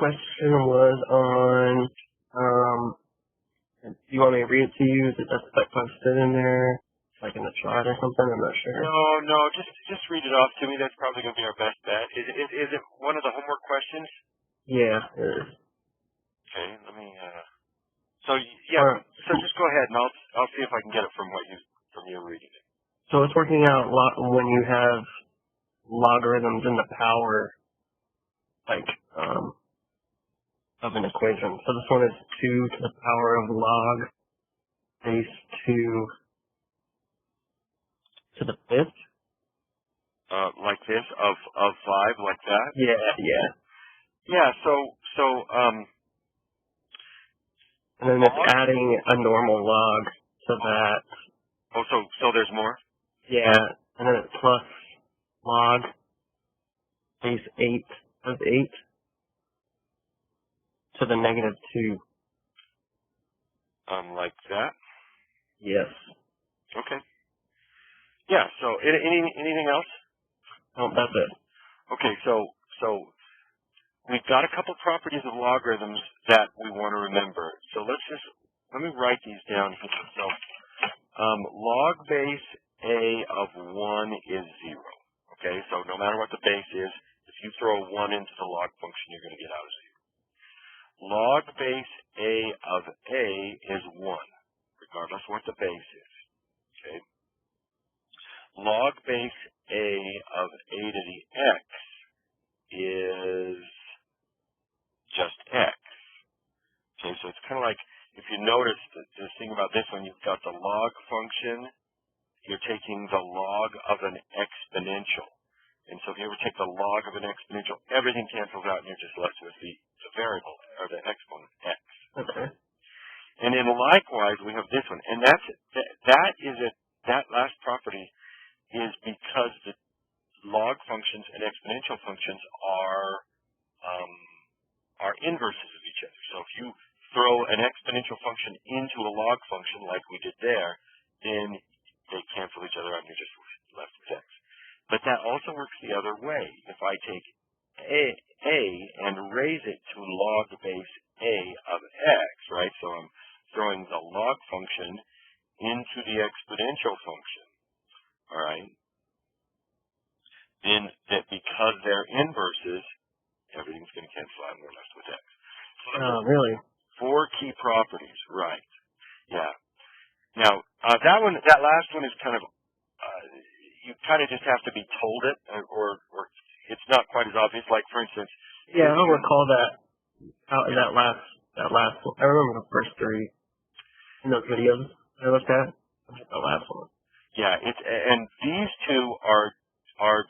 question was on, do you want me to read it to you? Is it that's that question in there, like in the chart or something? I'm not sure. No, just read it off to me. That's probably going to be our best bet. Is it one of the homework questions? Yeah, it is. Okay, let me, so just go ahead and I'll see if I can get it from you reading it. So it's working out when you have logarithms in the power, like, of an equation. So this one is 2 to the power of log base 2 to the 5th. Like this, of 5, like that? Yeah. Yeah, and then it's adding a normal log to that. Oh, so there's more? Yeah, and then it's plus log base 8 of 8 to the negative 2. Like that? Yes. Okay. Yeah, so anything else? No, that's it. Okay, so we've got a couple properties of logarithms that we want to remember. So let me write these down here. So log base A of 1 is 0. Okay, so no matter what the base is, if you throw a 1 into the log function, you're going to get out of 0. Log base A of A is 1, regardless of what the base is. Okay. Log base A of A to the x is just x. Okay, so it's kind of like, if you notice, the thing about this one, you've got the log function, you're taking the log of an exponential. And so if you ever take the log of an exponential, everything cancels out and you're just left with the variable, or the exponent, x. Okay. And then likewise, we have this one. And that last property is because the log functions and exponential functions are inverses of each other. So if you throw an exponential function into a log function like we did there, then they cancel each other out and you're just left with x. But that also works the other way. If I take a and raise it to log base a of x, right? So I'm throwing the log function into the exponential function, all right? Then that because they're inverses, everything's going to cancel out and we're left with x. So really? 4 key properties, right? Yeah. Now that last one is kind of you kind of just have to be told it, or it's not quite as obvious. Like for instance, yeah, I don't recall that last one. I remember the first 3 in those videos I looked at. The last one. Yeah, and these 2 are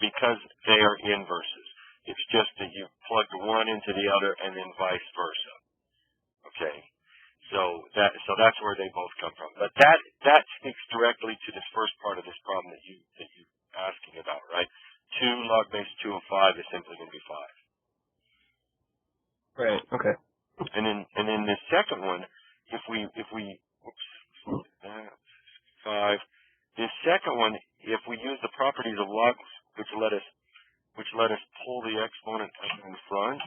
because they are inverses. It's just that you plugged one into the other and then vice versa. Okay, so that's where they both come from. But that speaks directly to this first part of this problem that you asking about, right? 2 log base 2 of 5 is simply going to be 5. Right. Okay. And then the second one, if we 5. This second one, if we use the properties of logs, which let us pull the exponent up in front,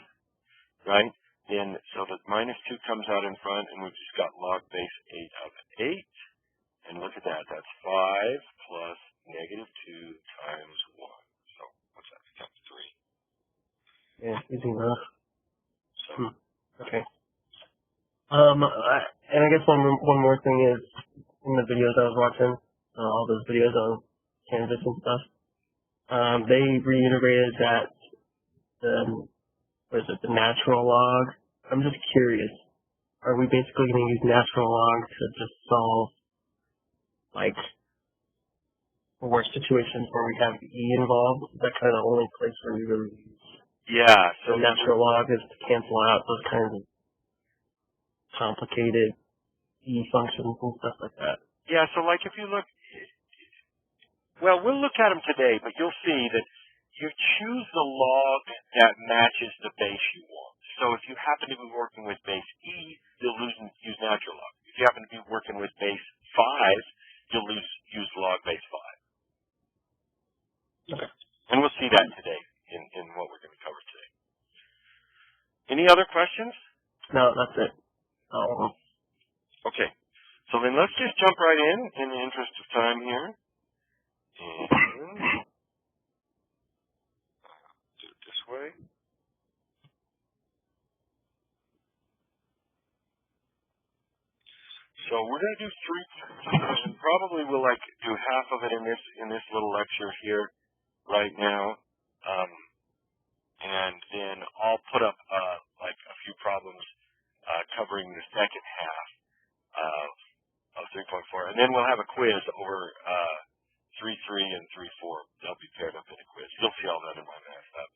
right? Then so that minus 2 comes out in front, and we've just got log base 8 of 8. And look at that. That's 5 plus negative 2 times 1. So what's that? Becomes 3. Yeah, easy enough. So. Okay. And I guess one more thing is, in the videos I was watching, all those videos on Kansas and stuff, they reiterated that the natural log. I'm just curious, are we basically going to use natural log to just solve, like, worse situations where we have E involved? Is that kind of the only place where we really use so the natural log is to cancel out those kinds of complicated E functions and stuff like that? Yeah, so like if you look, well, we'll look at them today, but you'll see that you choose the log that matches the base you want. So if you happen to be working with base E, you'll use natural log. If you happen to be working with base 5, you'll use log base 5. Okay. And we'll see that today in what we're going to cover today. Any other questions? No, that's it. Oh. Okay. So then let's just jump right in the interest of time here. And do it this way. So we're going to do 3, and probably we'll do half of it in this little lecture here right now, and then I'll put up a few problems covering the second half of 3.4, and then we'll have a quiz over 3.3 and 3.4. They'll be paired up in a quiz. You'll see all that in my math lab.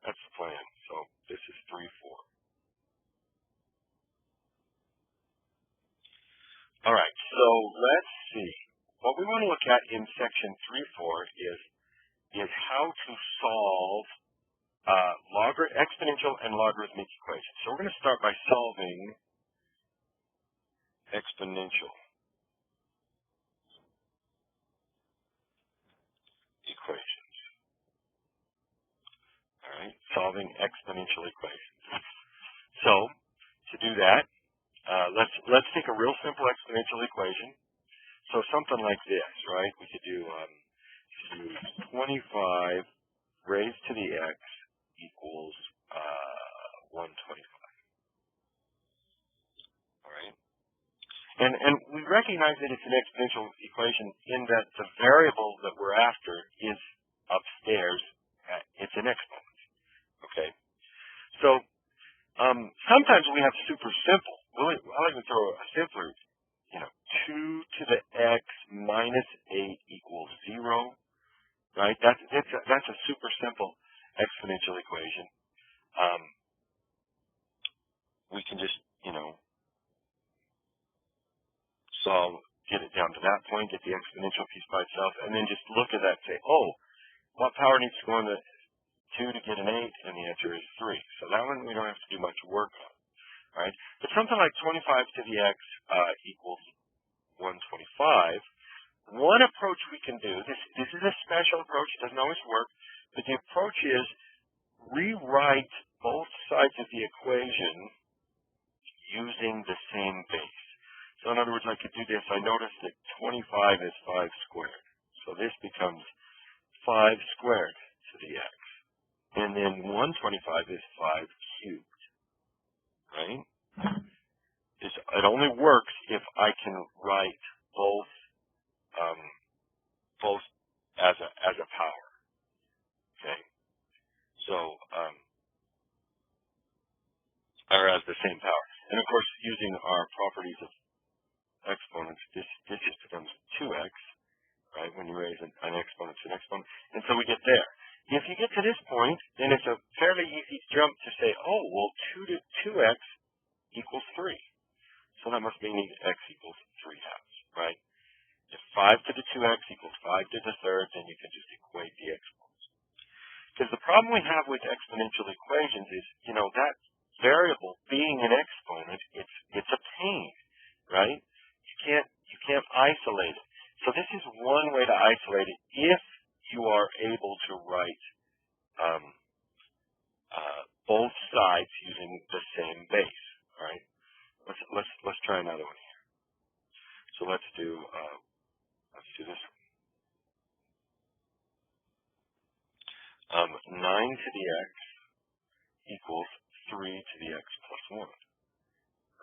That's the plan. So this is 3.4. All right, so let's see. What we want to look at in section 3.4 is how to solve exponential and logarithmic equations. So we're going to start by solving exponential equations. All right, solving exponential equations. So to do that, let's take a real simple exponential equation. So something like this, right? We could do 25 raised to the x equals 125. All right. And we recognize that it's an exponential equation in that the variable that we're after is upstairs. It's an exponent. Okay. So sometimes we have super simple. I'll even throw a simpler, 2 to the x minus 8 equals 0. Right? That's a super simple exponential equation. We can just, get it down to that point, get the exponential piece by itself, and then just look at that and say, oh, what power needs to go in the 2 to get an 8? And the answer is 3. So that one we don't have to do much work on. Right? But something like 25 to the x equals 125. One approach we can do, this is a special approach, it doesn't always work, but the approach is rewrite both sides of the equation using the same base. So in other words, I could do this. I notice that 25 is 5 squared. So this becomes 5 squared to the x. And then 125 is 5 cubed. Right? It only works if I can write both as a power. Okay? So or as the same power. And of course, using our properties of exponents, this just becomes 2x, right, when you raise an exponent to an exponent. And so we get there. If you get to this point, then it's a fairly easy jump to say, oh, well, 2 to 2x equals 3. So that must mean x equals 3 halves, right? If 5 to the 2x equals 5 to the third, then you can just equate the exponents. Because the problem we have with exponential equations is, that variable being an exponent, it's a pain, right? You can't isolate it. So this is one way to isolate it if you are able to write both sides using the same base. All right. Let's try another one here. So let's do this one. 9 to the x equals 3 to the x plus 1.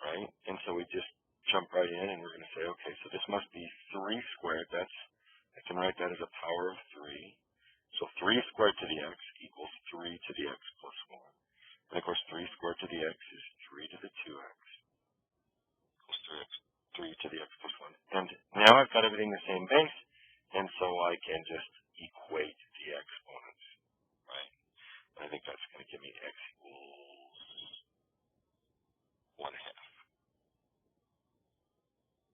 Right? And so we just jump right in and we're going to say, okay, so this must be 3 squared. I can write that as a power of 3. So 3 squared to the x equals 3 to the x plus 1. And of course, 3 squared to the x is 3 to the 2x equals 3 to the x plus 1. And now I've got everything the same base, and so I can just equate the exponents, right? And I think that's going to give me x equals 1/2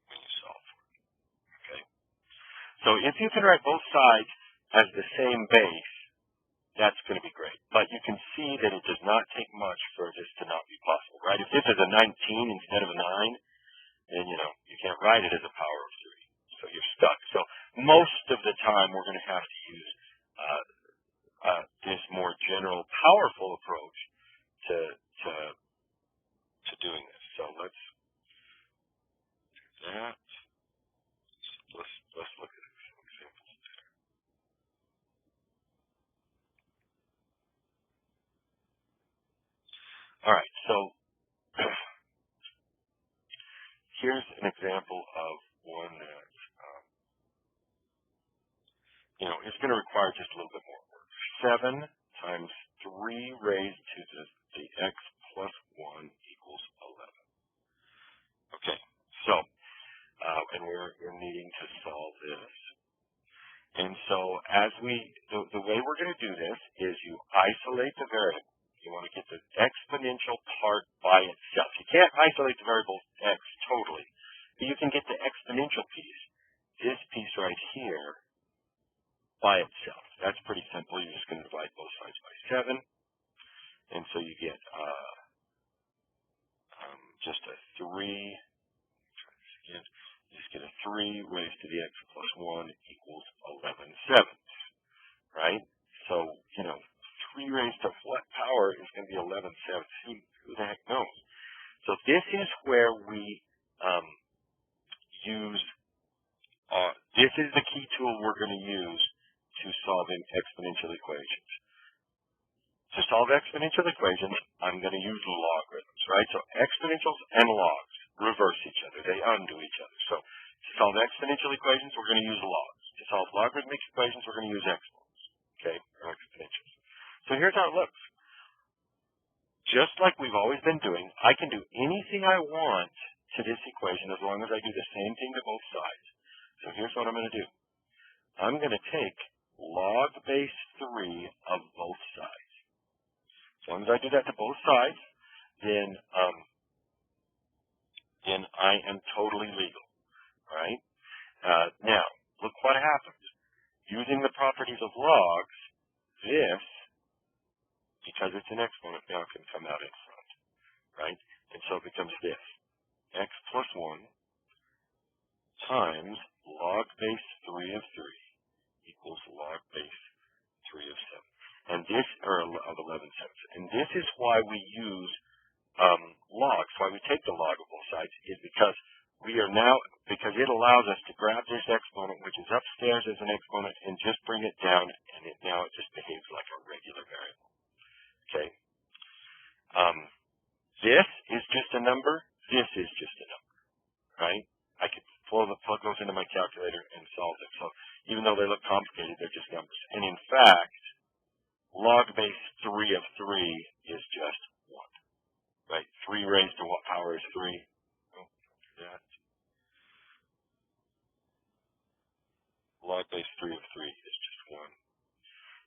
when you solve for it, okay? So if you can write both sides as the same base, that's going to be great. But you can see that it does not take much for this to not be possible, right? If this is a 19 instead of a 9, then, you can't write it as a power of 3. So you're stuck. So most of the time we're going to have to use this more general, powerful approach to doing this. So let's do that. Let's look at some examples there. All right, so here's an example of one that it's going to require just a little bit more work. 7 times 3 raised to the x plus 1 equals 11. Okay, so and we're needing to solve this. And so as the way we're going to do this is you isolate the variable. You want to get the exponential part by itself. You can't isolate the variable x totally, but you can get the exponential piece, this piece right here, by itself. That's pretty simple. You're just going to divide both sides by 7. And so you get just a 3. Try this again. You just get a 3 raised to the x plus 1 equals 11/7, right? So, 3 raised to what power is going to be 11/7? Who the heck knows? So this is where we use, this is the key tool we're going to use to solving exponential equations. To solve exponential equations, I'm going to use logarithms, right? So exponentials and logs reverse each other. They undo each other. So to solve exponential equations, we're going to use logs. To solve logarithmic equations, we're going to use exponents, okay, or exponentials. So here's how it looks. Just like we've always been doing, I can do anything I want to this equation as long as I do the same thing to both sides. So here's what I'm going to do. I'm going to take log base 3 of both sides. As long as I do that to both sides, then I am totally legal, right? Now, look what happens. Using the properties of logs, this, because it's an exponent, now can come out in front, right? And so it becomes this, x plus 1 times log base 3 of 3 equals log base 3 of 7. And this, or of 11/7. And this is why we use logs, why we take the log of both sides, is because because it allows us to grab this exponent, which is upstairs as an exponent, and just bring it down, and now it just behaves like a regular variable. Okay? This is just a number. This is just a number, right? I could plug those into my calculator and solve them. So even though they look complicated, they're just numbers. And in fact, log base 3 of 3 is just 1, right? 3 raised to what power is 3? Oh, do that. Log base 3 of 3 is just 1.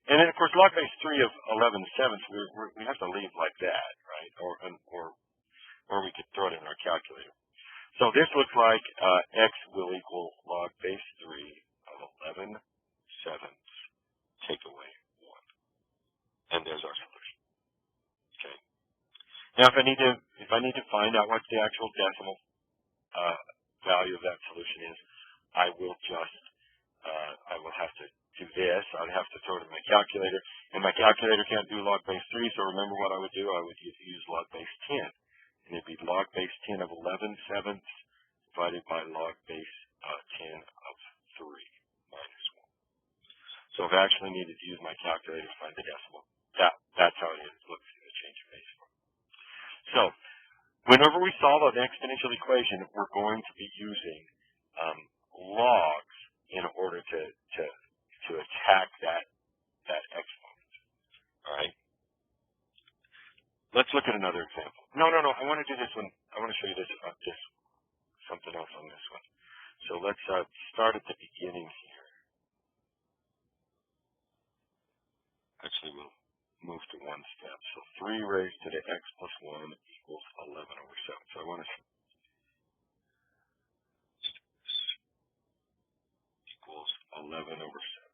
And then, of course, log base 3 of 11/7, we have to leave like that, right? Or we could throw it in our calculator. So this looks like x will equal log base 3 of 11/7 take away 1. And there's our solution. Okay. Now, if I need to find out what the actual decimal value of that solution is, I will have to do this. I'd have to throw it in my calculator, and my calculator can't do log base 3. So remember what I would do? I would use log base 10, and it'd be log base 10 of 11/7 divided by log base 10 of 3 minus 1. So if I actually needed to use my calculator to find the decimal, that's how it looks in the change of base form. So whenever we solve an exponential equation, we're going to be using logs in order to attack that exponent. All right. Let's look at another example. No. I want to do this one. I want to show you this something else on this one. So let's start at the beginning here. Actually, we'll move to one step. So 3 raised to the x plus 1 equals 11/7. So I want to equals 11/7.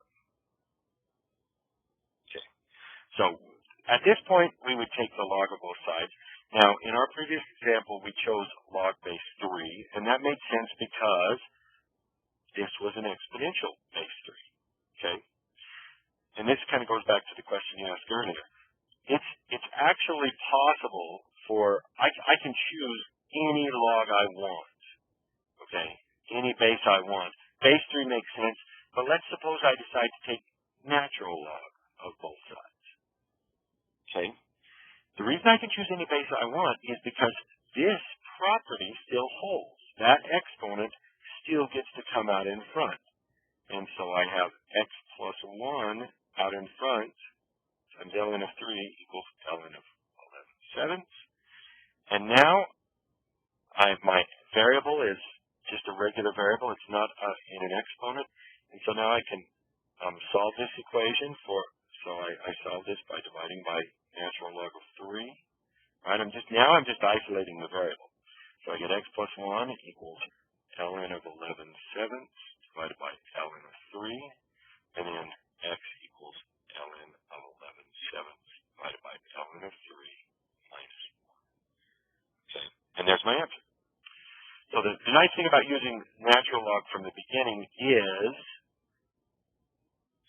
Okay. So at this point, we would take the log of both sides. Now, in our previous example, we chose log base 3, and that made sense because this was an exponential base 3. Okay. And this kind of goes back to the question you asked earlier. it's actually possible for, I can choose any log I want, okay? Any base I want. Base 3 makes sense, but let's suppose I decide to take natural log of both sides, okay? The reason I can choose any base I want is because this property still holds. That exponent still gets to come out in front. And so I have x plus 1 out in front times ln of 3 equals ln of 11/7. And now my variable is just a regular variable. It's not in an exponent. And so now I can solve this equation so I solve this by dividing by natural log of 3. Right? I'm just isolating the variable. So I get x plus 1 equals ln of 11/7 divided by ln of 3, and then x equals ln of 11/7 divided by ln of 3 minus 1. Okay, and there's my answer. So the nice thing about using natural log from the beginning is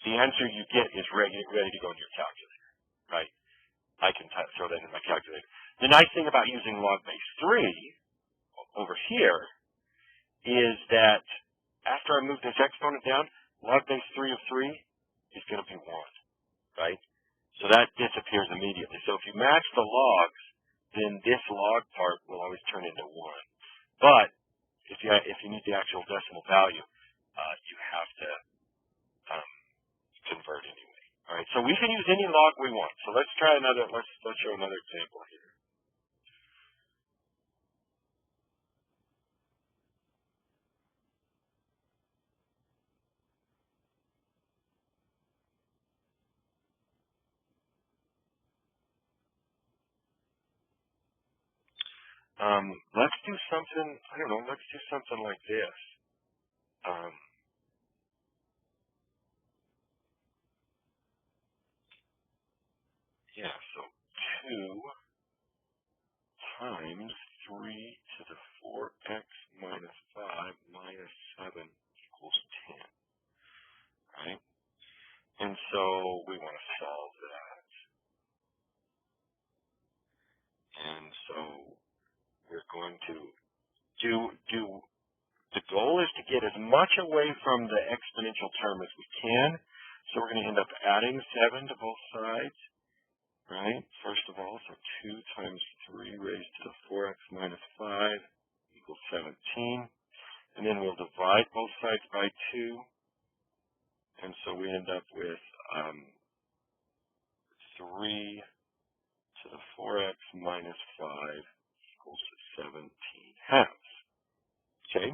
the answer you get is ready to go in your calculator, right? I can throw that in my calculator. The nice thing about using log base 3 over here is that after I move this exponent down, log base 3 of 3 is going to be 1, right? So that disappears immediately. So if you match the logs, then this log part will always turn into 1. But if you need the actual decimal value, you have to convert anyway. All right. So we can use any log we want. So let's try another. Let's show another example here. Let's do something. I don't know. Let's do something like this. Yeah. So 2 times 3 to the 4x minus 5 minus 7 equals 10. Right? And so we want to solve that. And so we're going to the goal is to get as much away from the exponential term as we can. So we're going to end up adding 7 to both sides, right? First of all, so 2 times 3 raised to the 4x minus 5 equals 17. And then we'll divide both sides by 2. And so we end up with 3 to the 4x minus 5 equals 17 halves. Okay?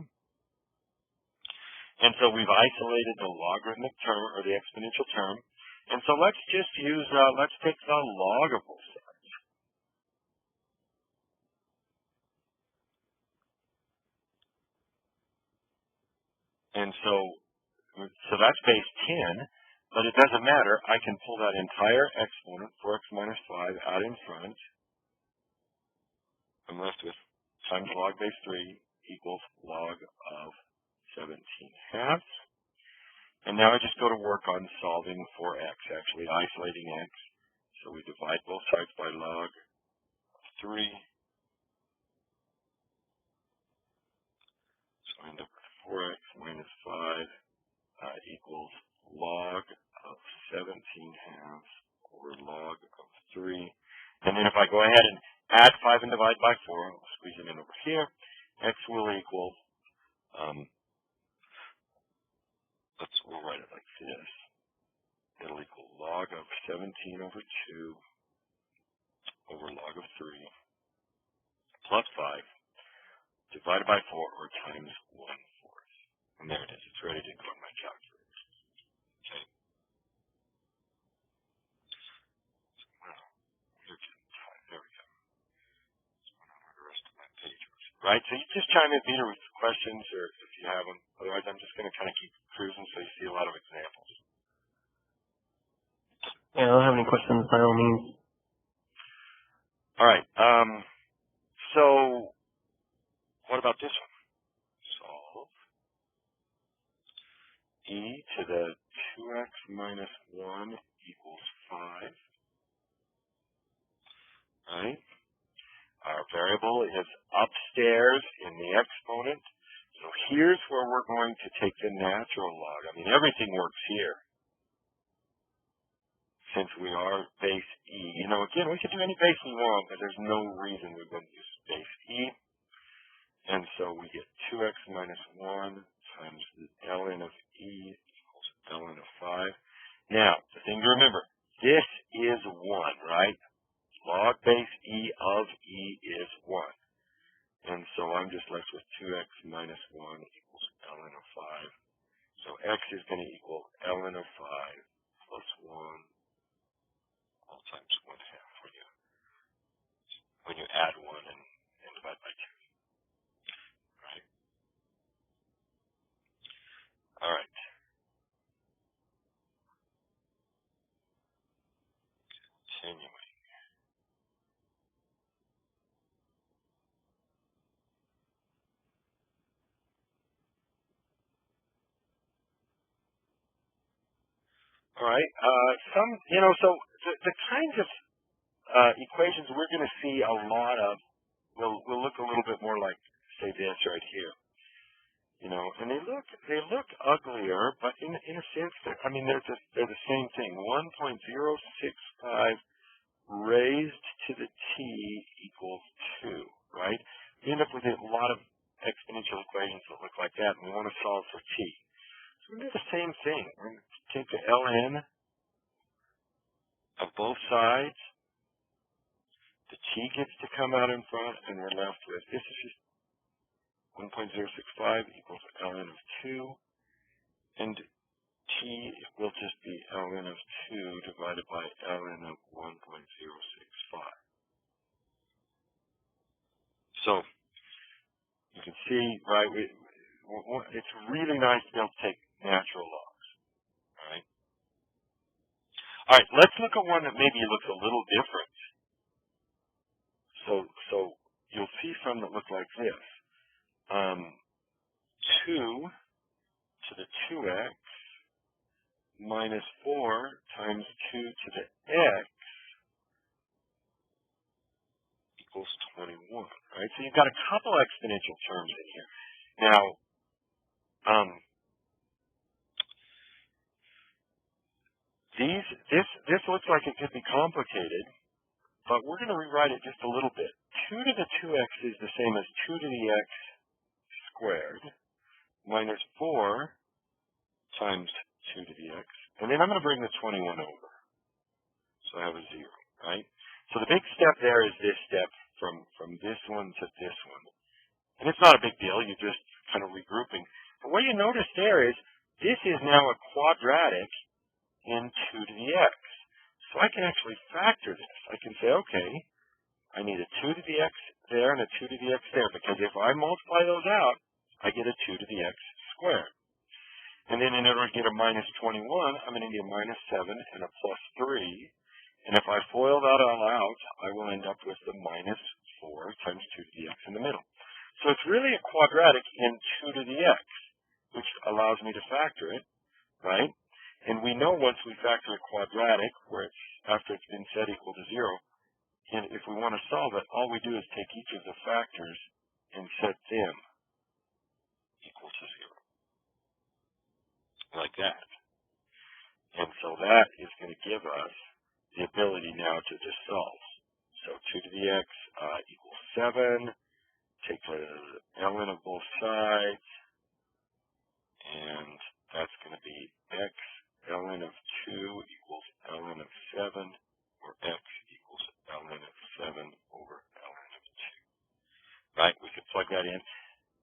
And so we've isolated the logarithmic term, or the exponential term. And so let's just use, let's take the log of both sides. And so that's base 10, but it doesn't matter. I can pull that entire exponent, 4x minus 5, out in front. I'm left with times log base 3 equals log of 17 halves. And now I just go to work on solving for x, actually isolating x. So we divide both sides by log of 3. So I end up with 4x minus 5 equals log of 17 halves over log of 3. And then if I go ahead and add 5 and divide by 4, I'll squeeze it in over here, x will equal, we'll write it like this. It'll equal log of 17 over 2 over log of 3 plus 5 divided by 4 or times 1/4. And there it is. It's ready to go in my calculator. Okay. Well, you're getting tired. There we go. That's where the rest of my page was. Right? So you just chime in, Peter, with questions or if you have them. Otherwise, I'm just going to kind of keep cruising so you see a lot of examples. Yeah, I don't have any questions by all means. All right. So what about this one? Solve e to the 2x minus 1 equals 5. we're going to take the natural log. I mean, everything works here. Since we are base E. You know, again, we could do any base we want, but there's no reason we wouldn't use base E. And so we get 2x minus 1 times the ln of E equals ln of 5. Now, the thing to remember, this is 1, right? Log base E of E is 1. And so I'm just left with 2x minus 1 equals ln of 5. So x is going to equal ln of 5 plus 1 all times 1/2 when you add 1 and divide by 2. Right? All right. Continuing. All right. So the kinds of equations we're going to see a lot of will look a little bit more like, say, this right here. You know, and they look uglier, but in a sense, they're the same thing. 1.065 raised to the t equals 2, right? We end up with a lot of exponential equations that look like that, and we want to solve for t. So we're going to do the same thing. We're going to take the ln of both sides. The t gets to come out in front, and we're left with, this is just 1.065 equals ln of 2, and t will just be ln of 2 divided by ln of 1.065. So you can see, right, it's really nice to be able to take natural logs. All right. All right, let's look at one that maybe looks a little different. So you'll see some that look like this. 2 to the 2x minus 4 times 2 to the x equals 21, right? So you've got a couple exponential terms in here. Now, this looks like it could be complicated, but we're going to rewrite it just a little bit. 2 to the 2x is the same as 2 to the x squared minus 4 times 2 to the x. And then I'm going to bring the 21 over. So I have a 0, right? So the big step there is this step from this one to this one. And it's not a big deal. You're just kind of regrouping. But what you notice there is this is now a quadratic in 2 to the x. So I can actually factor this. I can say, okay, I need a 2 to the x there and a 2 to the x there, because if I multiply those out, I get a 2 to the x squared. And then in order to get a minus 21, I'm going to need a minus 7 and a plus 3. And if I FOIL that all out, I will end up with the minus 4 times 2 to the x in the middle. So it's really a quadratic in 2 to the x, which allows me to factor it, right? And we know once we factor a quadratic, where it's, after it's been set equal to 0, and if we want to solve it, all we do is take each of the factors and set them equal to 0. Like that. And so that is going to give us the ability now to just solve. So 2 to the x equals 7. Take the ln of both sides, and that's going to be x ln of 2 equals ln of 7, or x equals ln of 7 over ln of 2. Right? We could plug that in.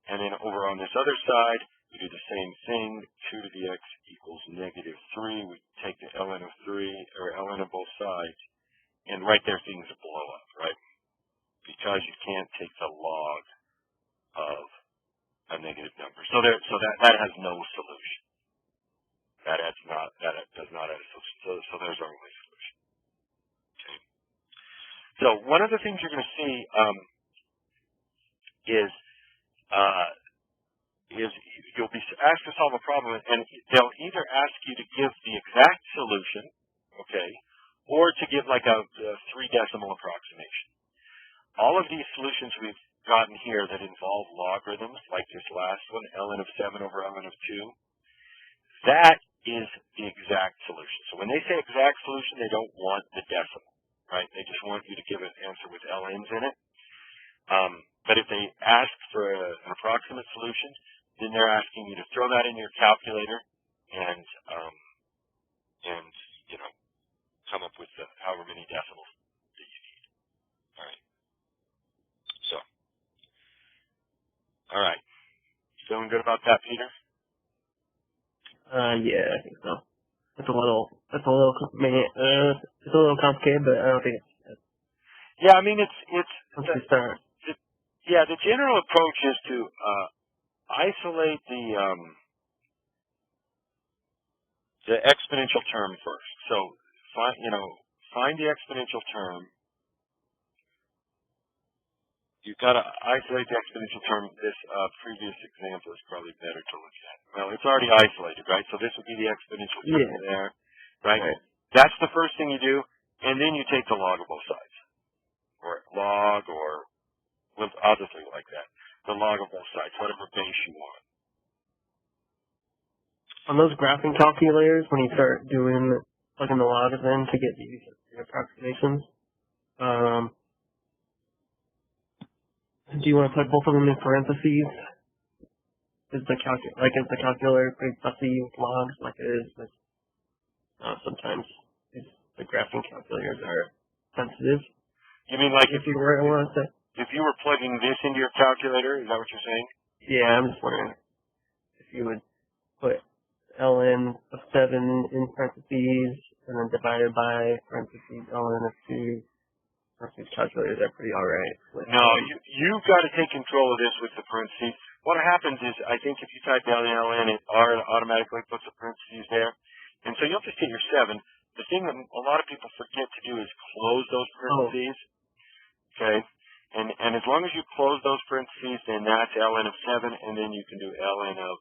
And then over on this other side, we do the same thing. 2 to the x equals negative 3. We take the ln of 3, or ln of both sides, and right there things blow up, right? Because you can't take the log of a negative number. So that has no solution. That does not add a solution. So there's our only solution. Okay. So one of the things you're going to see is you'll be asked to solve a problem, and they'll either ask you to give the exact solution, okay, or to give like a 3 decimal approximation. All of these solutions we've gotten here that involve logarithms, like this last one, ln of 7 over ln of 2, that is the exact solution. So when they say exact solution, they don't want the decimal, right? They just want you to give an answer with ln's in it. But if they ask for an approximate solution, then they're asking you to throw that in your calculator and you know, come up with however many decimals that you need. All right. So, all right. Feeling good about that, Peter? Yeah, I think so. It's a little complicated, but I don't think it's Yeah, I mean, once we start. Yeah, the general approach is to isolate the exponential term first. So find the exponential term. You've got to isolate the exponential term. This previous example is probably better to look at. Well, it's already isolated, right? So this would be the exponential term there, right? That's the first thing you do, and then you take the log of both sides, or log, or I'll just leave it like that. The log of both sides, whatever base you want. On those graphing calculators, when you start plugging the logs in to get these approximations, do you want to put both of them in parentheses? Is the calculator pretty fussy with logs like it is with sometimes the graphing calculators are sensitive? You mean like if you were plugging this into your calculator? Is that what you're saying? Yeah, I'm just wondering if you would put ln of 7 in parentheses and then divided by parentheses ln of 2. Parentheses calculators are pretty alright. No, you've got to take control of this with the parentheses. What happens is, I think if you type ln, it automatically puts the parentheses there. And so you'll just get your 7. The thing that a lot of people forget to do is close those parentheses. Okay? And as long as you close those parentheses, then that's ln of 7, and then you can do ln of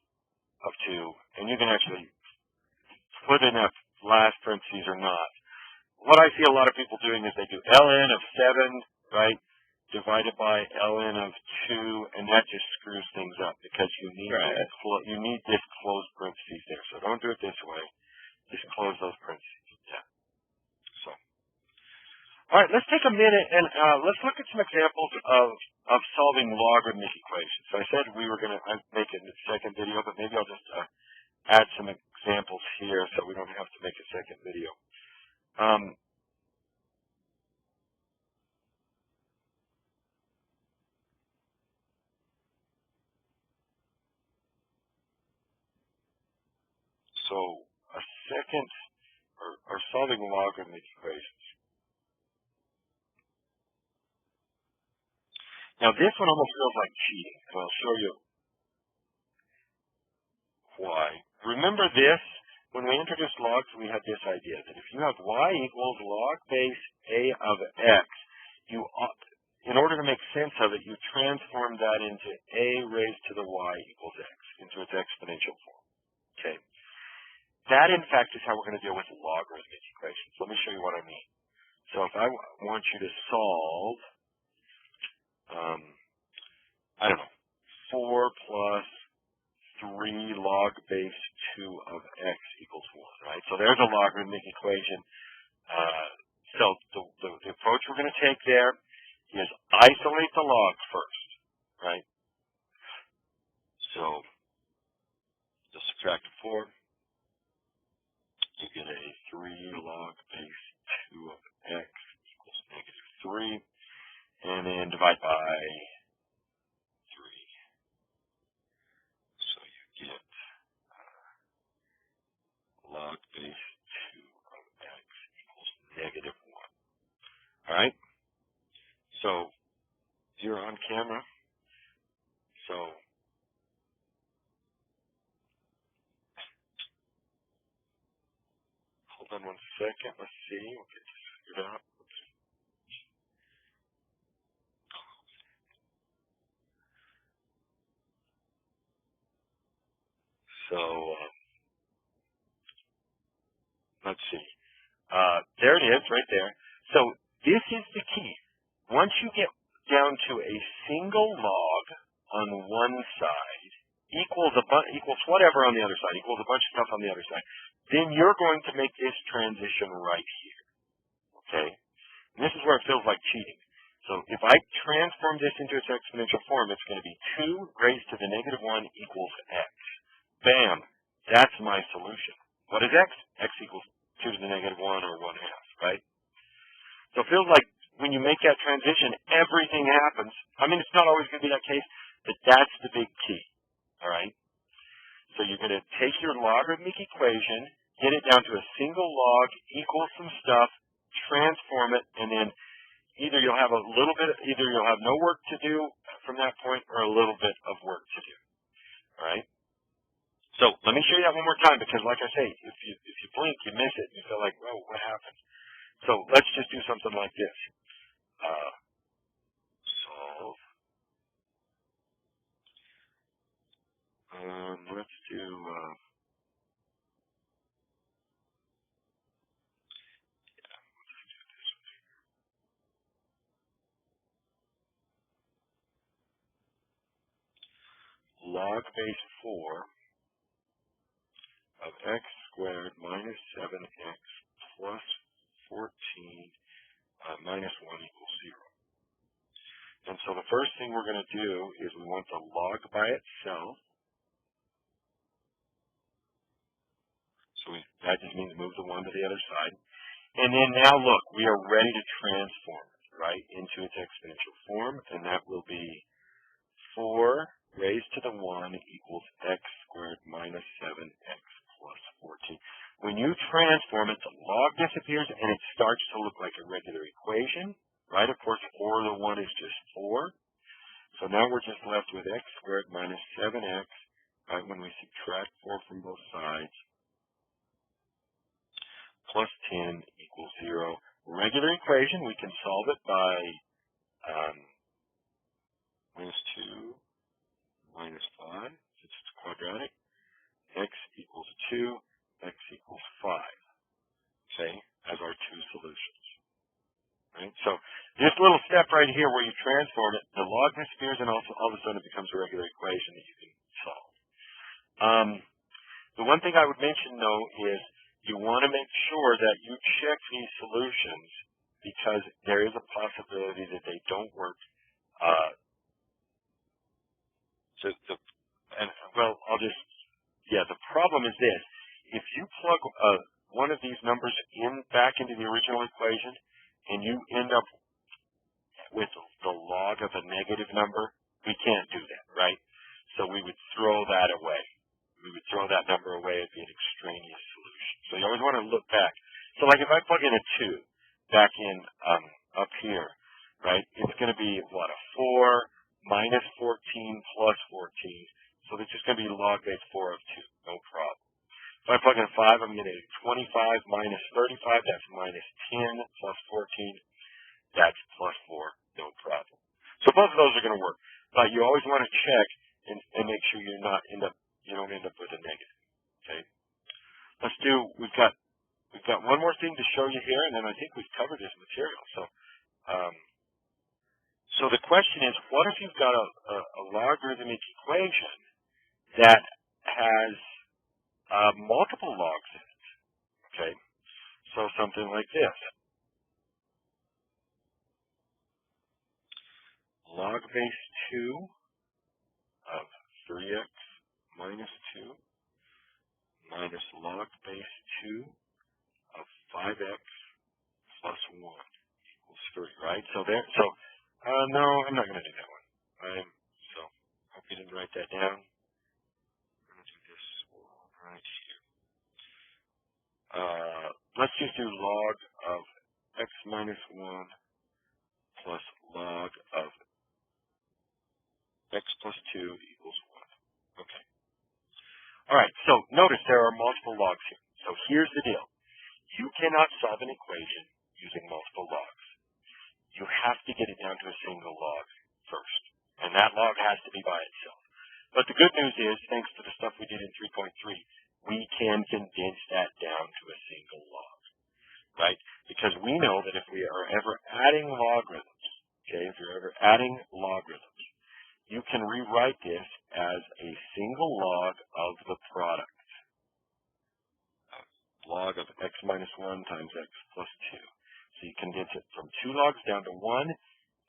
2. And you can actually put in that last parentheses or not. What I see a lot of people doing is they do ln of 7, right, divided by ln of 2, and that just screws things up because you need you need this closed parentheses there. So don't do it this way. Just close those parentheses. Yeah. So, all right, let's take a minute and let's look at some examples of solving logarithmic equations. So I said we were going to make it in the second video, but maybe I'll just add some examples here so we don't have to make a second video. So a second, or solving logarithmic equations. Now this one almost feels like cheating, and I'll show you why. Remember this? When we introduced logs, we had this idea that if you have y equals log base a of x, you ought, in order to make sense of it, you transform that into a raised to the y equals x, into its exponential form. Okay. That, in fact, is how we're going to deal with logarithmic equations. Let me show you what I mean. So if I want you to solve, I don't know, 4 plus 3 log base 2 of x equals 1, right? So there's a logarithmic equation. So the approach we're going to take there is isolate the logs first, right? So just subtract 4. You get a 3 log base 2 of x equals -3, and then divide by 3. So you get log base 2 of x equals -1. All right? So you're on camera. So hold on 1 second. Let's see. We'll get this figured out. So let's see. There it is, right there. So this is the key. Once you get down to a single log on one side equals whatever on the other side, equals a bunch of stuff on the other side, then you're going to make this transition right here. Okay? And this is where it feels like cheating. So if I transform this into its exponential form, it's going to be 2 raised to the negative 1 equals x. Bam! That's my solution. What is x? X equals 2 to the negative 1 or 1/2, right? So it feels like when you make that transition, everything happens. I mean, it's not always going to be that case, but that's the big key, all right? So you're going to take your logarithmic equation, get it down to a single log, equal some stuff, transform it, and then either you'll have no work to do from that point or a little bit of work to do, all right? So let me show you that one more time because, like I say, if you blink, you miss it. You feel like, whoa, what happened? So let's just do something like this. Solve. Let's do log base 4 of x squared minus 7x plus 14 minus 1 equals 0. And so the first thing we're going to do is we want the log by itself. So that just means move the 1 to the other side. And then now look, we are ready to transform it, right, into its exponential form, and that will be 4 raised to the 1 equals x squared minus 7x plus 14. When you transform it, the log disappears and it starts to look like a regular equation, right? Of course, 4 to the 1 is just 4. So now we're just left with x squared minus 7x, right, when we subtract 4 from both sides, plus 10 equals 0. Regular equation, we can solve it by minus 2 minus 5, since it's quadratic. X equals 2, x equals 5, okay, as our 2 solutions. Right? So this little step right here where you transform it, the log disappears and also all of a sudden it becomes a regular equation that you can solve. The one thing I would mention though is you want to make sure that you check these solutions because there is a possibility that they don't work. The problem is this. If you plug one of these numbers back into the original equation and you end up with the log of a negative number, we can't do that, right? So we would throw that away. We would throw that number away. It'd be an extraneous solution. So you always want to look back. So like if I plug in a 2 back in up here, right, it's going to be, what, a 4 minus 14 plus 14. So it's just going to be log base 4 of 2, no problem. If I plug in 5, I'm going to get 25 minus 35, that's minus 10 plus 14, that's plus 4, no problem. So both of those are going to work. But you always want to check and make sure you don't end up with a negative. Okay? We've got one more thing to show you here, and then I think we've covered this material. So the question is, what if you've got a logarithmic equation that has multiple logs in it? Okay, so something like this. Log base 2 of 3x minus 2 minus log base 2 of 5x plus 1 equals 3, right? No, I'm not going to do that one. So hope you didn't write that down. I'm going to do this right here. Let's just do log of x minus 1 plus log of x plus 2 equals 1. Okay. All right, so notice there are multiple logs here. So here's the deal. You cannot solve an equation using multiple logs. You have to get it down to a single log first, and that log has to be by itself. But the good news is, thanks to the stuff we did in 3.3, we can condense that down to a single log, right? Because we know that if we are ever adding logarithms okay, if you're ever adding logarithms, you can rewrite this as a single log of the product. Log of x minus 1 times x plus 2. So you condense it from 2 logs down to 1,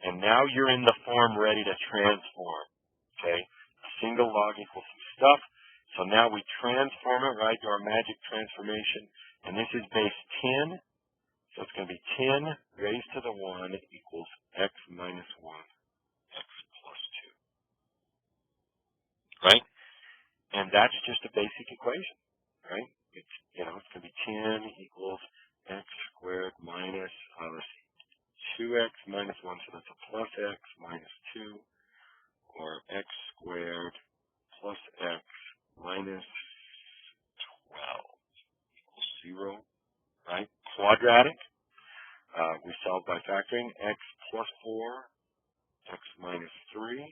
and now you're in the form ready to transform, okay? A single log equals some stuff, so now we transform it, right, to our magic transformation, and this is base 10, so it's going to be 10 raised to the 1 equals x minus 1, x plus 2, right? And that's just a basic equation, right? It's, it's going to be 10 equals x squared minus, let's see, 2x minus 1, so that's a plus x minus 2, or x squared plus x minus 12 equals 0, right? Quadratic, we solve by factoring x plus 4, x minus 3,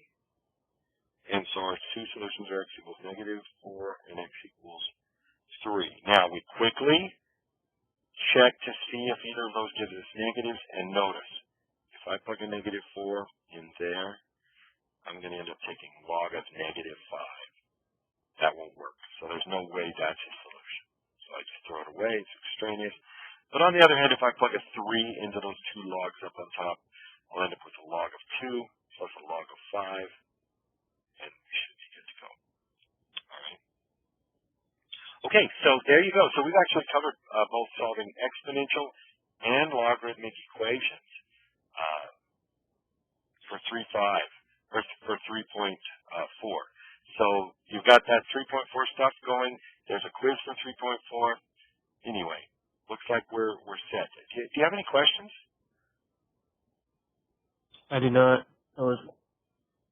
and so our two solutions are x equals negative 4 and x equals 3. Now we quickly check to see if either of those gives us negatives, and notice, if I plug a negative 4 in there, I'm going to end up taking log of negative 5. That won't work. So there's no way that's a solution. So I just throw it away. It's extraneous. But on the other hand, if I plug a 3 into those two logs up on top, I'll end up with a log of 2 plus a log of 5, and we should be good to go. All right. Okay, so there you go. So we've actually covered both solving exponential and logarithmic equations for 3.5 or for 3.4. So you've got that 3.4 stuff going. There's a quiz for 3.4. Anyway, looks like we're set. Do you have any questions? I do not. That was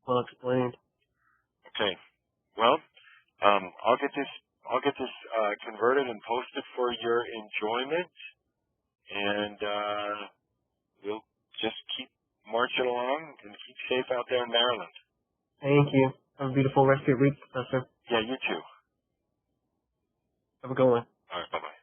well explained. Okay. Well, I'll get this converted and posted for your enjoyment, and we'll just keep marching along and keep safe out there in Maryland. Thank you. Have a beautiful rest of your week, Professor. Yeah, you too. Have a good one. All right, bye-bye.